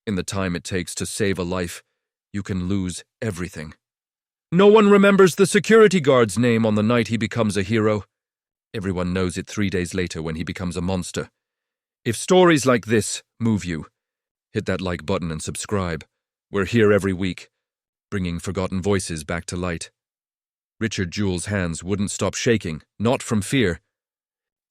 In the time it takes to save a life, you can lose everything. No one remembers the security guard's name on the night he becomes a hero. Everyone knows it 3 days later when he becomes a monster. If stories like this move you, hit that like button and subscribe. We're here every week, bringing forgotten voices back to light. Richard Jewell's hands wouldn't stop shaking, not from fear.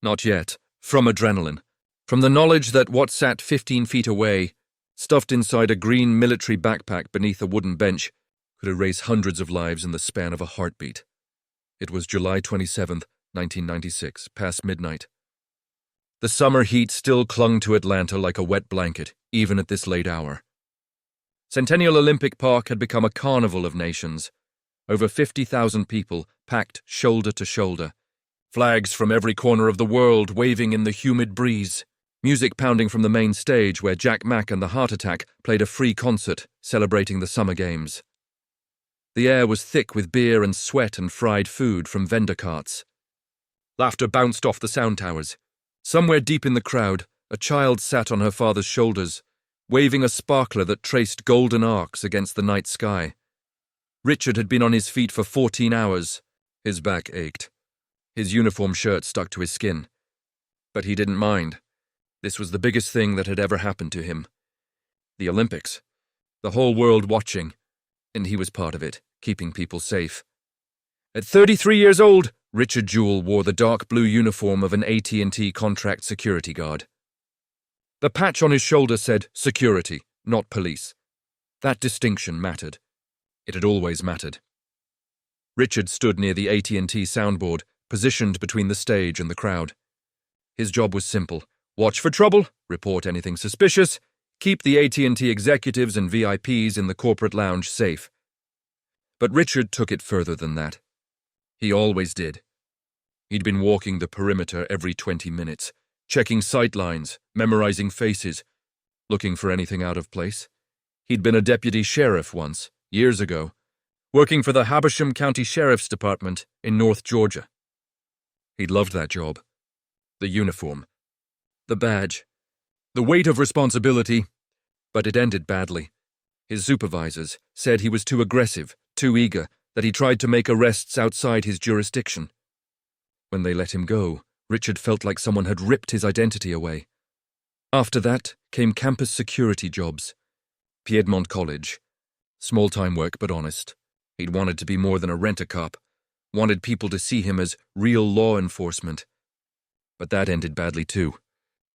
Not yet, from adrenaline. From the knowledge that what sat 15 feet away, stuffed inside a green military backpack beneath a wooden bench, could erase hundreds of lives in the span of a heartbeat. It was July 27th, 1996, past midnight. The summer heat still clung to Atlanta like a wet blanket, even at this late hour. Centennial Olympic Park had become a carnival of nations. Over 50,000 people packed shoulder to shoulder. Flags from every corner of the world waving in the humid breeze. Music pounding from the main stage where Jack Mack and the Heart Attack played a free concert celebrating the Summer Games. The air was thick with beer and sweat and fried food from vendor carts. Laughter bounced off the sound towers. Somewhere deep in the crowd, a child sat on her father's shoulders, waving a sparkler that traced golden arcs against the night sky. Richard had been on his feet for 14 hours. His back ached. His uniform shirt stuck to his skin. But he didn't mind. This was the biggest thing that had ever happened to him. The Olympics. The whole world watching. And he was part of it, keeping people safe. At 33 years old, Richard Jewell wore the dark blue uniform of an AT&T contract security guard. The patch on his shoulder said security, not police. That distinction mattered. It had always mattered. Richard stood near the AT&T soundboard, positioned between the stage and the crowd. His job was simple. Watch for trouble, report anything suspicious, keep the AT&T executives and VIPs in the corporate lounge safe. But Richard took it further than that. He always did. He'd been walking the perimeter every 20 minutes, checking sight lines, memorizing faces, looking for anything out of place. He'd been a deputy sheriff once, years ago, working for the Habersham County Sheriff's Department in North Georgia. He'd loved that job. The uniform. The badge. The weight of responsibility. But it ended badly. His supervisors said he was too aggressive, too eager, that he tried to make arrests outside his jurisdiction. When they let him go, Richard felt like someone had ripped his identity away. After that came campus security jobs. Piedmont College. Small-time work, but honest. He'd wanted to be more than a rent-a-cop, wanted people to see him as real law enforcement. But that ended badly too.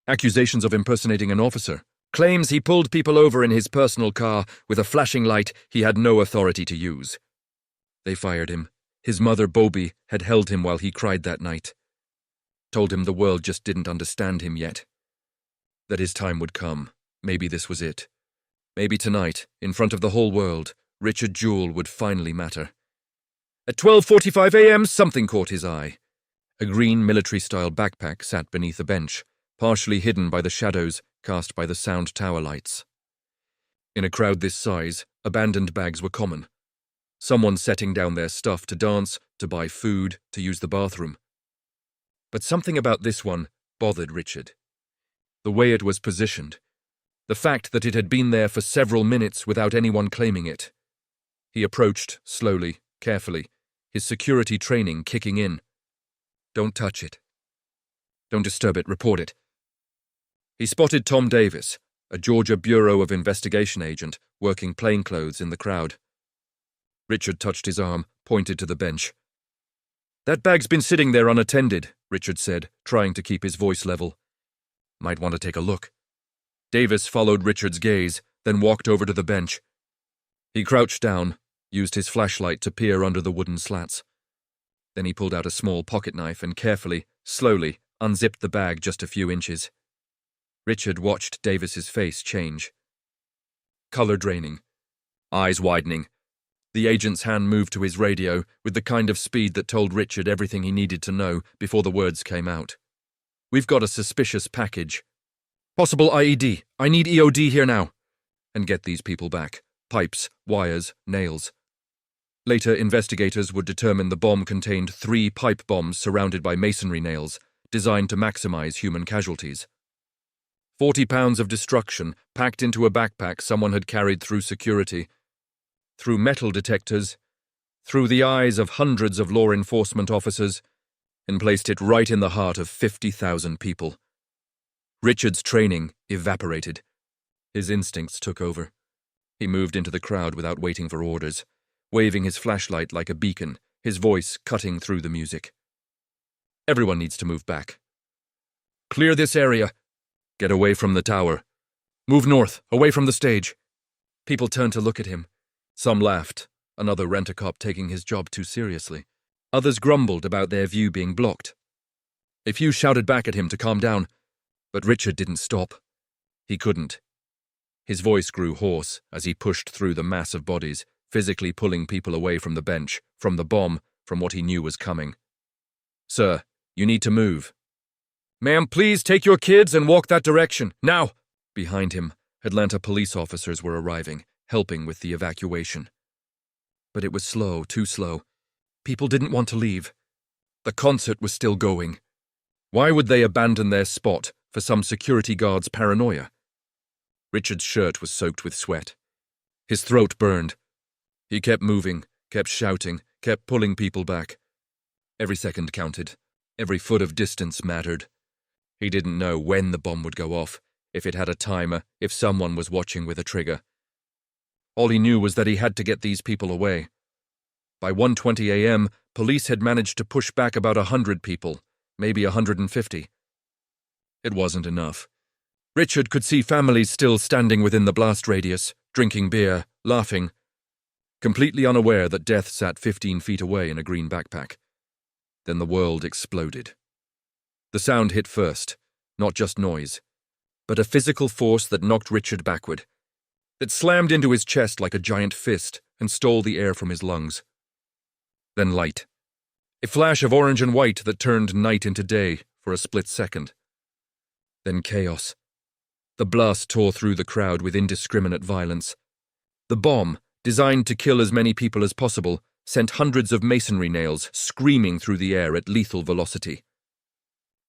Accusations of impersonating an officer, claims he pulled people over in his personal car with a flashing light he had no authority to use. They fired him. His mother, Bobby, had held him while he cried that night. Told him the world just didn't understand him yet. That his time would come. Maybe this was it. Maybe tonight, in front of the whole world, Richard Jewell would finally matter. At 12:45 a.m., something caught his eye. A green military-style backpack sat beneath a bench, partially hidden by the shadows cast by the sound tower lights. In a crowd this size, abandoned bags were common. Someone setting down their stuff to dance, to buy food, to use the bathroom. But something about this one bothered Richard. The way it was positioned. The fact that it had been there for several minutes without anyone claiming it. He approached, slowly, carefully, his security training kicking in. Don't touch it. Don't disturb it, report it. He spotted Tom Davis, a Georgia Bureau of Investigation agent, working plainclothes in the crowd. Richard touched his arm, pointed to the bench. That bag's been sitting there unattended, Richard said, trying to keep his voice level. Might want to take a look. Davis followed Richard's gaze, then walked over to the bench. He crouched down, used his flashlight to peer under the wooden slats. Then he pulled out a small pocket knife and carefully, slowly, unzipped the bag just a few inches. Richard watched Davis's face change. Color draining. Eyes widening. The agent's hand moved to his radio with the kind of speed that told Richard everything he needed to know before the words came out. We've got a suspicious package. Possible IED. I need EOD here now. And get these people back. Pipes, wires, nails. Later, investigators would determine the bomb contained 3 pipe bombs surrounded by masonry nails, designed to maximize human casualties. 40 pounds of destruction packed into a backpack someone had carried through security, through metal detectors, through the eyes of hundreds of law enforcement officers, and placed it right in the heart of 50,000 people. Richard's training evaporated. His instincts took over. He moved into the crowd without waiting for orders, waving his flashlight like a beacon, his voice cutting through the music. Everyone needs to move back. Clear this area. Get away from the tower. Move north, away from the stage. People turned to look at him. Some laughed, another rent-a-cop taking his job too seriously. Others grumbled about their view being blocked. A few shouted back at him to calm down, but Richard didn't stop. He couldn't. His voice grew hoarse as he pushed through the mass of bodies, physically pulling people away from the bench, from the bomb, from what he knew was coming. Sir, you need to move. Ma'am, please take your kids and walk that direction, now! Behind him, Atlanta police officers were arriving, helping with the evacuation. But it was slow, too slow. People didn't want to leave. The concert was still going. Why would they abandon their spot for some security guard's paranoia? Richard's shirt was soaked with sweat. His throat burned. He kept moving, kept shouting, kept pulling people back. Every second counted. Every foot of distance mattered. He didn't know when the bomb would go off, if it had a timer, if someone was watching with a trigger. All he knew was that he had to get these people away. By 1:20 a.m., police had managed to push back about 100 people, maybe 150. It wasn't enough. Richard could see families still standing within the blast radius, drinking beer, laughing, completely unaware that death sat 15 feet away in a green backpack. Then the world exploded. The sound hit first, not just noise, but a physical force that knocked Richard backward. It slammed into his chest like a giant fist and stole the air from his lungs. Then light. A flash of orange and white that turned night into day for a split second. Then chaos. The blast tore through the crowd with indiscriminate violence. The bomb, designed to kill as many people as possible, sent hundreds of masonry nails screaming through the air at lethal velocity.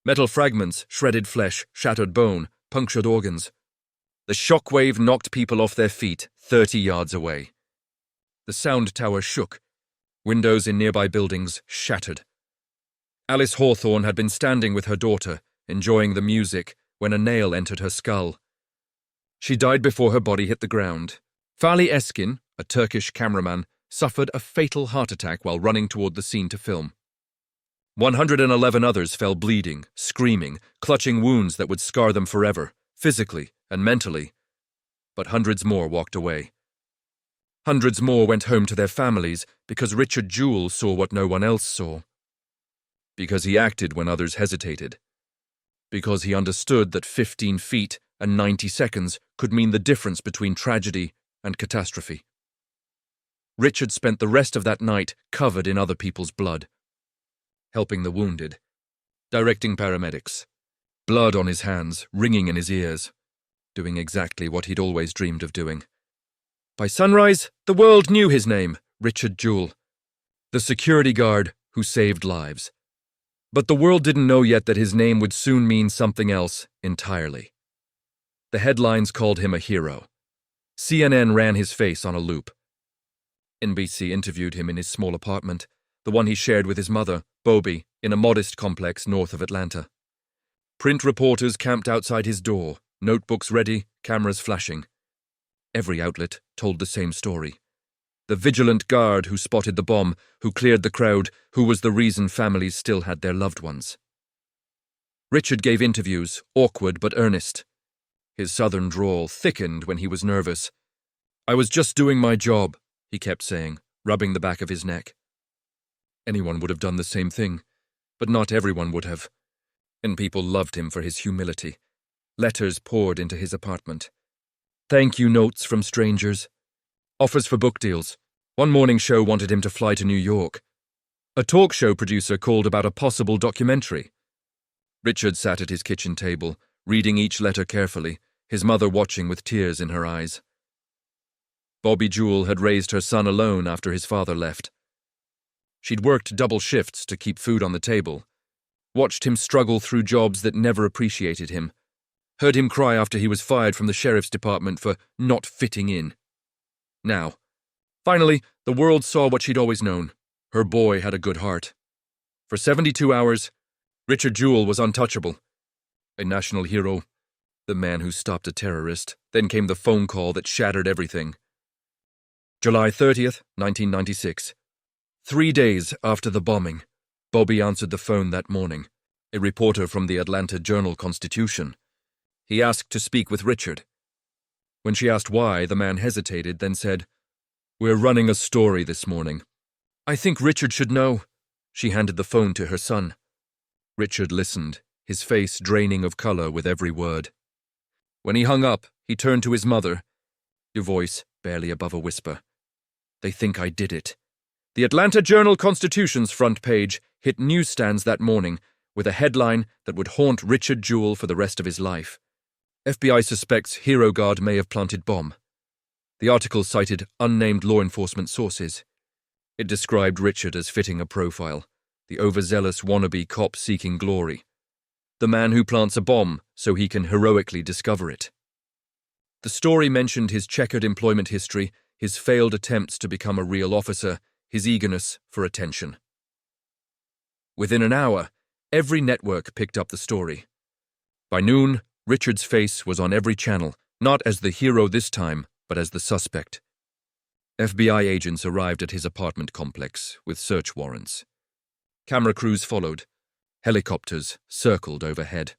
Metal fragments, shredded flesh, shattered bone, punctured organs. The shockwave knocked people off their feet 30 yards away. The sound tower shook. Windows in nearby buildings shattered. Alice Hawthorne had been standing with her daughter, enjoying the music, when a nail entered her skull. She died before her body hit the ground. Fali Eskin, a Turkish cameraman, suffered a fatal heart attack while running toward the scene to film. 111 others fell bleeding, screaming, clutching wounds that would scar them forever, physically and mentally. But hundreds more walked away. Hundreds more went home to their families because Richard Jewell saw what no one else saw. Because he acted when others hesitated. Because he understood that 15 feet and 90 seconds could mean the difference between tragedy and catastrophe. Richard spent the rest of that night covered in other people's blood. Helping the wounded. Directing paramedics. Blood on his hands, ringing in his ears. Doing exactly what he'd always dreamed of doing. By sunrise, the world knew his name, Richard Jewell. The security guard who saved lives. But the world didn't know yet that his name would soon mean something else entirely. The headlines called him a hero. CNN ran his face on a loop. NBC interviewed him in his small apartment, the one he shared with his mother, Bobby, in a modest complex north of Atlanta. Print reporters camped outside his door, notebooks ready, cameras flashing. Every outlet told the same story. The vigilant guard who spotted the bomb, who cleared the crowd, who was the reason families still had their loved ones. Richard gave interviews, awkward but earnest. His southern drawl thickened when he was nervous. "I was just doing my job," he kept saying, rubbing the back of his neck. Anyone would have done the same thing, but not everyone would have. And people loved him for his humility. Letters poured into his apartment. Thank you notes from strangers. Offers for book deals. One morning show wanted him to fly to New York. A talk show producer called about a possible documentary. Richard sat at his kitchen table, reading each letter carefully, his mother watching with tears in her eyes. Bobby Jewell had raised her son alone after his father left. She'd worked double shifts to keep food on the table, watched him struggle through jobs that never appreciated him, Heard him cry after he was fired from the sheriff's department for not fitting in. Now, finally, the world saw what she'd always known. Her boy had a good heart. For 72 hours, Richard Jewell was untouchable. A national hero, the man who stopped a terrorist. Then came the phone call that shattered everything. July 30th, 1996. 3 days after the bombing, Bobby answered the phone that morning, a reporter from the Atlanta Journal-Constitution. He asked to speak with Richard. When she asked why, the man hesitated, then said, "We're running a story this morning. I think Richard should know." She handed the phone to her son. Richard listened, his face draining of color with every word. When he hung up, he turned to his mother, your voice barely above a whisper. "They think I did it." The Atlanta Journal-Constitution's front page hit newsstands that morning with a headline that would haunt Richard Jewell for the rest of his life. FBI suspects Hero Guard may have planted bomb. The article cited unnamed law enforcement sources. It described Richard as fitting a profile, the overzealous wannabe cop seeking glory. The man who plants a bomb so he can heroically discover it. The story mentioned his checkered employment history, his failed attempts to become a real officer, his eagerness for attention. Within an hour, every network picked up the story. By noon, Richard's face was on every channel, not as the hero this time, but as the suspect. FBI agents arrived at his apartment complex with search warrants. Camera crews followed. Helicopters circled overhead.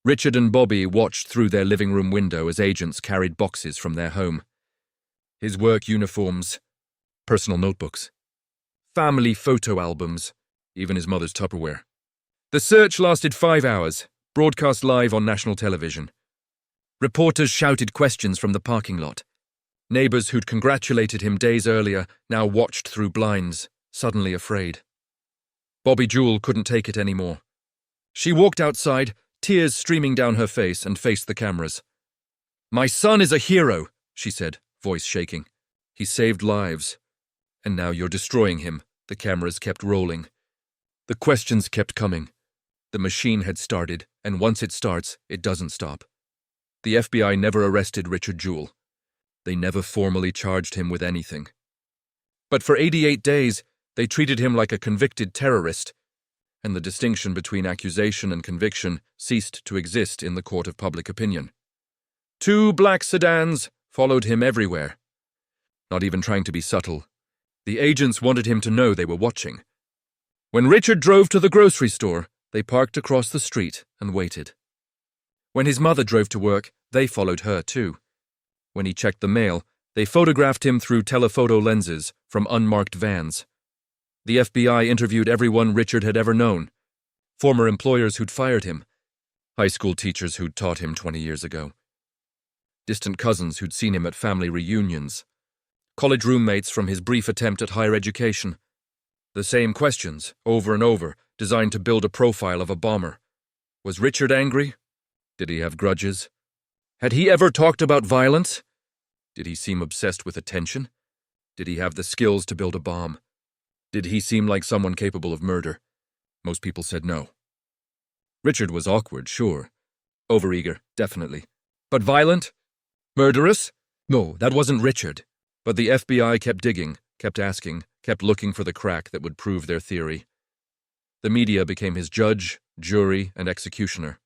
Richard and Bobby watched through their living room window as agents carried boxes from their home. His work uniforms, personal notebooks, family photo albums, even his mother's Tupperware. The search lasted 5 hours, broadcast live on national television. Reporters shouted questions from the parking lot. Neighbors who'd congratulated him days earlier now watched through blinds, suddenly afraid. Bobby Jewell couldn't take it anymore. She walked outside, tears streaming down her face, and faced the cameras. "My son is a hero," she said, voice shaking. "He saved lives. And now you're destroying him." The cameras kept rolling. The questions kept coming. The machine had started, and once it starts, it doesn't stop. The FBI never arrested Richard Jewell. They never formally charged him with anything. But for 88 days, they treated him like a convicted terrorist, and the distinction between accusation and conviction ceased to exist in the court of public opinion. 2 black sedans followed him everywhere. Not even trying to be subtle. The agents wanted him to know they were watching. When Richard drove to the grocery store, they parked across the street and waited. When his mother drove to work, they followed her too. When he checked the mail, they photographed him through telephoto lenses from unmarked vans. The FBI interviewed everyone Richard had ever known. Former employers who'd fired him. High school teachers who'd taught him 20 years ago. Distant cousins who'd seen him at family reunions. College roommates from his brief attempt at higher education. The same questions, over and over, designed to build a profile of a bomber. Was Richard angry? Did he have grudges? Had he ever talked about violence? Did he seem obsessed with attention? Did he have the skills to build a bomb? Did he seem like someone capable of murder? Most people said no. Richard was awkward, sure. Overeager, definitely. But violent? Murderous? No, that wasn't Richard. But the FBI kept digging, kept asking, kept looking for the crack that would prove their theory. The media became his judge, jury, and executioner.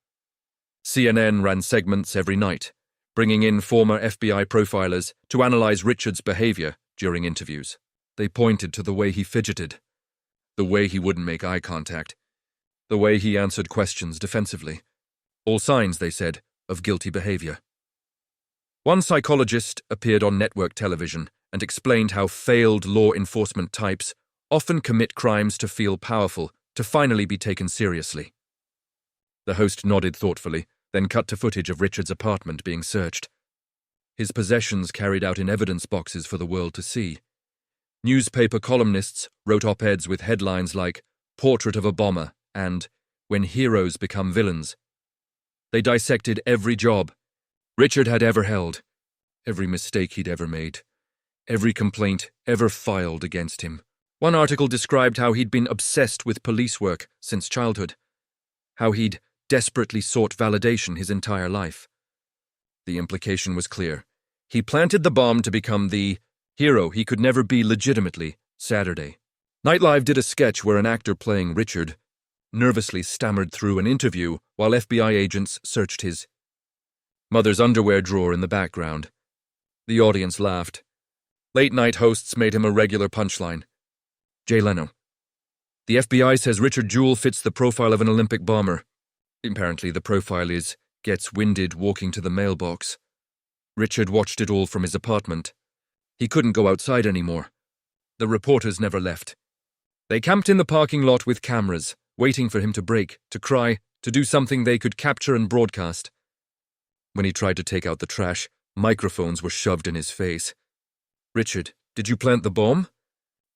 CNN ran segments every night, bringing in former FBI profilers to analyze Richard's behavior during interviews. They pointed to the way he fidgeted, the way he wouldn't make eye contact, the way he answered questions defensively. All signs, they said, of guilty behavior. One psychologist appeared on network television and explained how failed law enforcement types often commit crimes to feel powerful, to finally be taken seriously. The host nodded thoughtfully, then cut to footage of Richard's apartment being searched. His possessions carried out in evidence boxes for the world to see. Newspaper columnists wrote op-eds with headlines like "Portrait of a Bomber" and "When Heroes Become Villains." They dissected every job Richard had ever held, every mistake he'd ever made, every complaint ever filed against him. One article described how he'd been obsessed with police work since childhood, how he'd desperately sought validation his entire life. The implication was clear. He planted the bomb to become the hero he could never be legitimately. Saturday. Night Live did a sketch where an actor playing Richard nervously stammered through an interview while FBI agents searched his mother's underwear drawer in the background. The audience laughed. Late-night hosts made him a regular punchline. Jay Leno. The FBI says Richard Jewell fits the profile of an Olympic bomber. Apparently the profile is gets winded walking to the mailbox. Richard watched it all from his apartment. He couldn't go outside anymore. The reporters never left. They camped in the parking lot with cameras, waiting for him to break, to cry, to do something they could capture and broadcast. When he tried to take out the trash, microphones were shoved in his face. Richard, did you plant the bomb?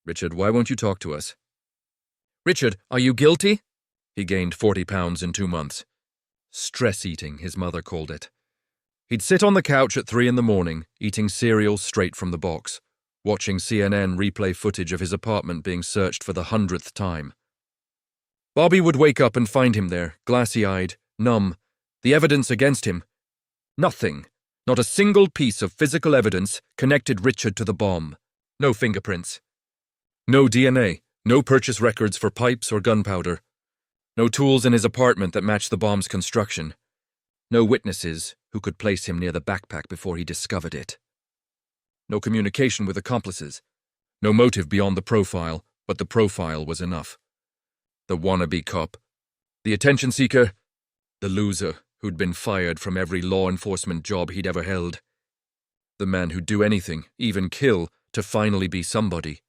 Richard, why won't you talk to us? Richard, are you guilty? He gained 40 pounds in 2 months. Stress eating, his mother called it. He'd sit on the couch at 3 a.m, eating cereal straight from the box, watching CNN replay footage of his apartment being searched for the 100th time. Bobby would wake up and find him there, glassy-eyed, numb, the evidence against him. Nothing, not a single piece of physical evidence connected Richard to the bomb. No fingerprints. No DNA, no purchase records for pipes or gunpowder. No tools in his apartment that matched the bomb's construction. No witnesses who could place him near the backpack before he discovered it. No communication with accomplices. No motive beyond the profile, but the profile was enough. The wannabe cop. The attention seeker. The loser who'd been fired from every law enforcement job he'd ever held. The man who'd do anything, even kill, to finally be somebody.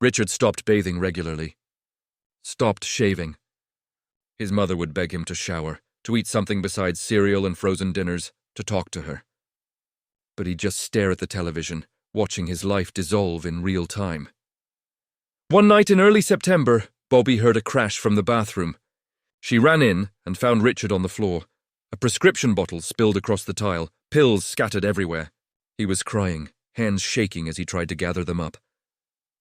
Richard stopped bathing regularly. Stopped shaving. His mother would beg him to shower, to eat something besides cereal and frozen dinners, to talk to her. But he'd just stare at the television, watching his life dissolve in real time. One night in early September, Bobby heard a crash from the bathroom. She ran in and found Richard on the floor, a prescription bottle spilled across the tile, pills scattered everywhere. He was crying, hands shaking as he tried to gather them up.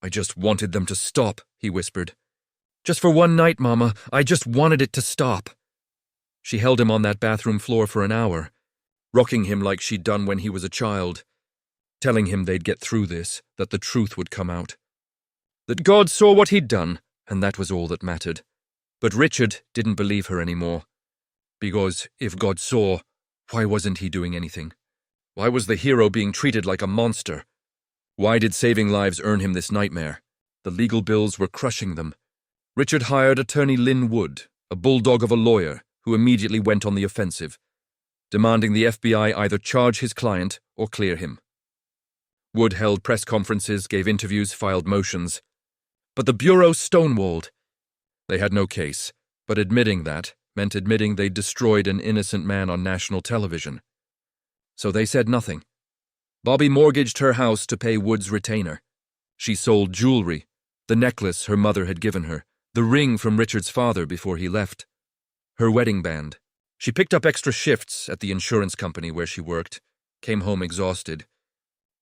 I just wanted them to stop, he whispered. Just for one night, Mama, I just wanted it to stop. She held him on that bathroom floor for an hour, rocking him like she'd done when he was a child, telling him they'd get through this, that the truth would come out. That God saw what he'd done, and that was all that mattered. But Richard didn't believe her anymore. Because if God saw, why wasn't he doing anything? Why was the hero being treated like a monster? Why did saving lives earn him this nightmare? The legal bills were crushing them. Richard hired attorney Lynn Wood, a bulldog of a lawyer, who immediately went on the offensive, demanding the FBI either charge his client or clear him. Wood held press conferences, gave interviews, filed motions. But the Bureau stonewalled. They had no case, but admitting that meant admitting they'd destroyed an innocent man on national television. So they said nothing. Bobby mortgaged her house to pay Wood's retainer. She sold jewelry, the necklace her mother had given her, the ring from Richard's father before he left, her wedding band. She picked up extra shifts at the insurance company where she worked, came home exhausted,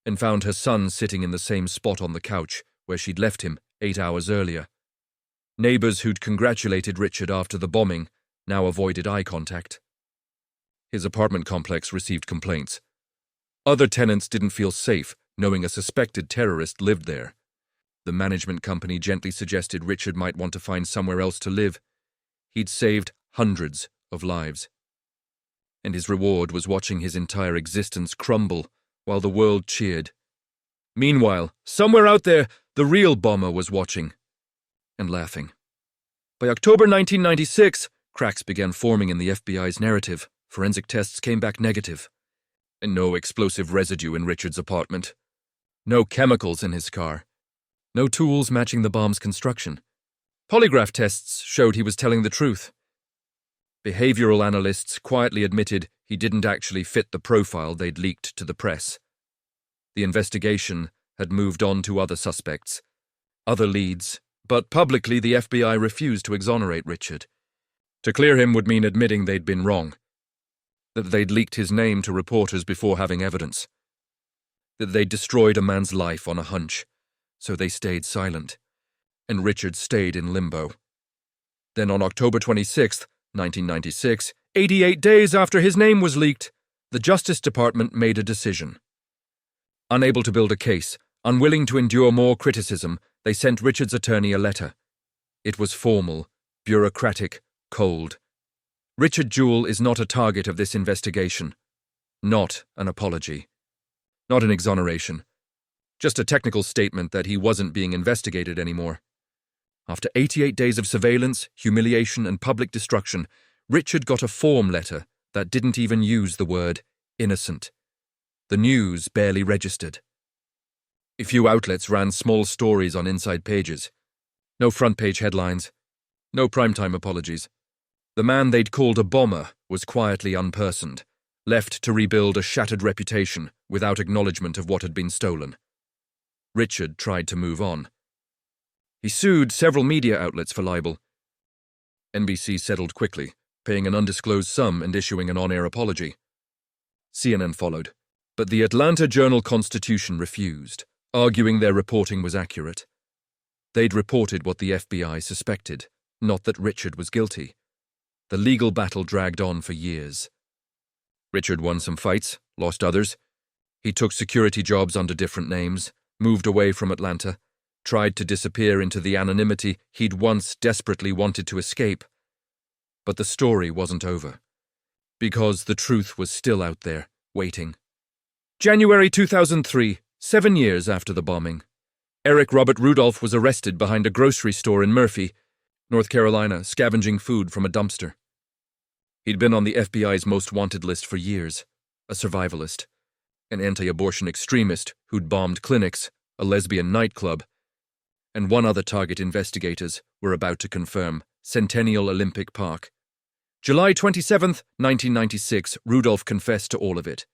and found her son sitting in the same spot on the couch where she'd left him 8 hours earlier. Neighbors who'd congratulated Richard after the bombing now avoided eye contact. His apartment complex received complaints. Other tenants didn't feel safe knowing a suspected terrorist lived there. The management company gently suggested Richard might want to find somewhere else to live. He'd saved hundreds of lives. And his reward was watching his entire existence crumble while the world cheered. Meanwhile, somewhere out there, the real bomber was watching and laughing. By October 1996, cracks began forming in the FBI's narrative. Forensic tests came back negative. And no explosive residue in Richard's apartment. No chemicals in his car. No tools matching the bomb's construction. Polygraph tests showed he was telling the truth. Behavioral analysts quietly admitted he didn't actually fit the profile they'd leaked to the press. The investigation had moved on to other suspects, other leads, but publicly the FBI refused to exonerate Richard. To clear him would mean admitting they'd been wrong, that they'd leaked his name to reporters before having evidence, that they'd destroyed a man's life on a hunch, so they stayed silent, and Richard stayed in limbo. Then on October 26th, 1996, 88 days after his name was leaked, the Justice Department made a decision. Unable to build a case, unwilling to endure more criticism, they sent Richard's attorney a letter. It was formal, bureaucratic, cold. Richard Jewell is not a target of this investigation. Not an apology. Not an exoneration. Just a technical statement that he wasn't being investigated anymore. After 88 days of surveillance, humiliation, and public destruction, Richard got a form letter that didn't even use the word innocent. The news barely registered. A few outlets ran small stories on inside pages. No front-page headlines. No primetime apologies. The man they'd called a bomber was quietly unpersoned, left to rebuild a shattered reputation without acknowledgement of what had been stolen. Richard tried to move on. He sued several media outlets for libel. NBC settled quickly, paying an undisclosed sum and issuing an on-air apology. CNN followed, but the Atlanta Journal-Constitution refused, arguing their reporting was accurate. They'd reported what the FBI suspected, not that Richard was guilty. The legal battle dragged on for years. Richard won some fights, lost others. He took security jobs under different names, moved away from Atlanta, tried to disappear into the anonymity he'd once desperately wanted to escape. But the story wasn't over, because the truth was still out there, waiting. January 2003, 7 years after the bombing. Eric Robert Rudolph was arrested behind a grocery store in Murphy, North Carolina, scavenging food from a dumpster. He'd been on the FBI's most wanted list for years, a survivalist, an anti-abortion extremist who'd bombed clinics, a lesbian nightclub, and one other target investigators were about to confirm, Centennial Olympic Park. July 27, 1996, Rudolph confessed to all of it.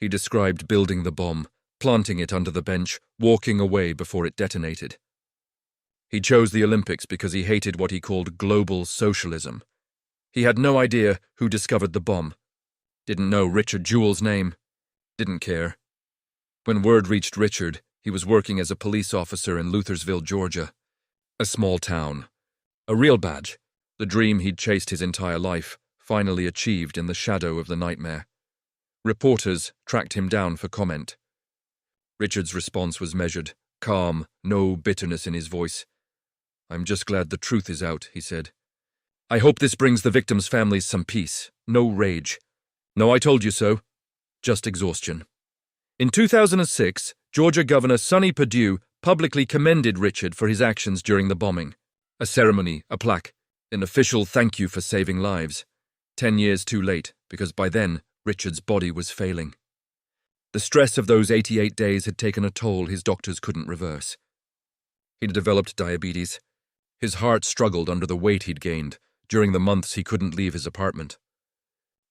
He described building the bomb, planting it under the bench, walking away before it detonated. He chose the Olympics because he hated what he called global socialism. He had no idea who discovered the bomb. Didn't know Richard Jewell's name. Didn't care. When word reached Richard, he was working as a police officer in Luthersville, Georgia. A small town. A real badge. The dream he'd chased his entire life, finally achieved in the shadow of the nightmare. Reporters tracked him down for comment. Richard's response was measured, calm, no bitterness in his voice. "I'm just glad the truth is out," he said. "I hope this brings the victims' families some peace, no rage. No, I told you so. Just exhaustion." In 2006, Georgia Governor Sonny Perdue publicly commended Richard for his actions during the bombing. A ceremony, a plaque, an official thank you for saving lives. 10 years too late, because by then, Richard's body was failing. The stress of those 88 days had taken a toll his doctors couldn't reverse. He'd developed diabetes. His heart struggled under the weight he'd gained during the months he couldn't leave his apartment.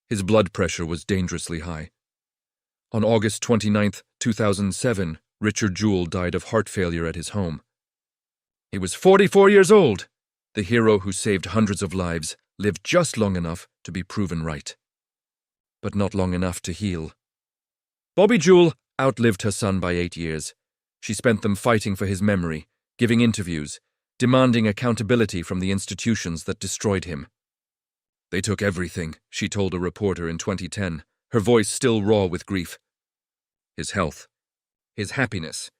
His blood pressure was dangerously high. On August 29, 2007, Richard Jewell died of heart failure at his home. He was 44 years old. The hero who saved hundreds of lives lived just long enough to be proven right. But not long enough to heal. Bobby Jewell outlived her son by 8 years. She spent them fighting for his memory, giving interviews, demanding accountability from the institutions that destroyed him. "They took everything," she told a reporter in 2010, her voice still raw with grief. His health, his happiness,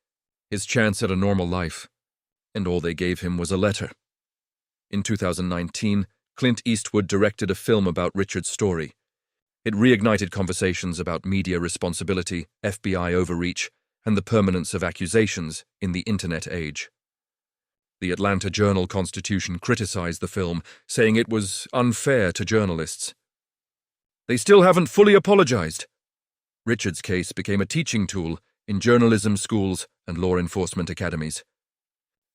his chance at a normal life, and all they gave him was a letter. In 2019, Clint Eastwood directed a film about Richard's story. It reignited conversations about media responsibility, FBI overreach, and the permanence of accusations in the internet age. The Atlanta Journal-Constitution criticized the film, saying it was unfair to journalists. They still haven't fully apologized. Richard's case became a teaching tool in journalism schools and law enforcement academies.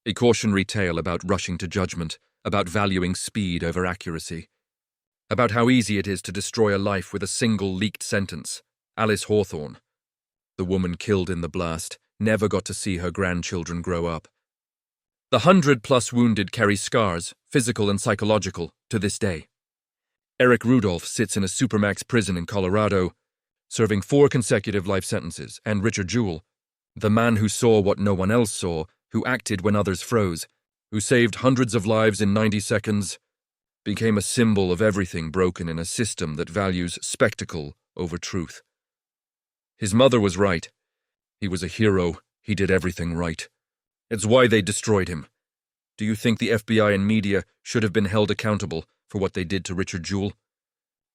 A cautionary tale about rushing to judgment, about valuing speed over accuracy, about how easy it is to destroy a life with a single leaked sentence. Alice Hawthorne, the woman killed in the blast, never got to see her grandchildren grow up. The 100+ wounded carry scars, physical and psychological, to this day. Eric Rudolph sits in a supermax prison in Colorado, serving 4 consecutive life sentences, and Richard Jewell, the man who saw what no one else saw, who acted when others froze, who saved hundreds of lives in 90 seconds, became a symbol of everything broken in a system that values spectacle over truth. His mother was right. He was a hero. He did everything right. It's why they destroyed him. Do you think the FBI and media should have been held accountable for what they did to Richard Jewell?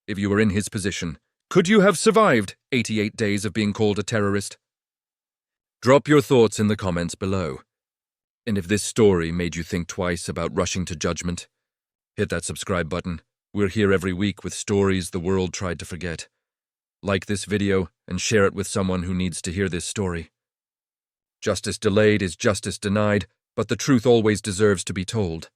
If you were in his position, could you have survived 88 days of being called a terrorist? Drop your thoughts in the comments below. And if this story made you think twice about rushing to judgment, hit that subscribe button. We're here every week with stories the world tried to forget. Like this video and share it with someone who needs to hear this story. Justice delayed is justice denied, but the truth always deserves to be told.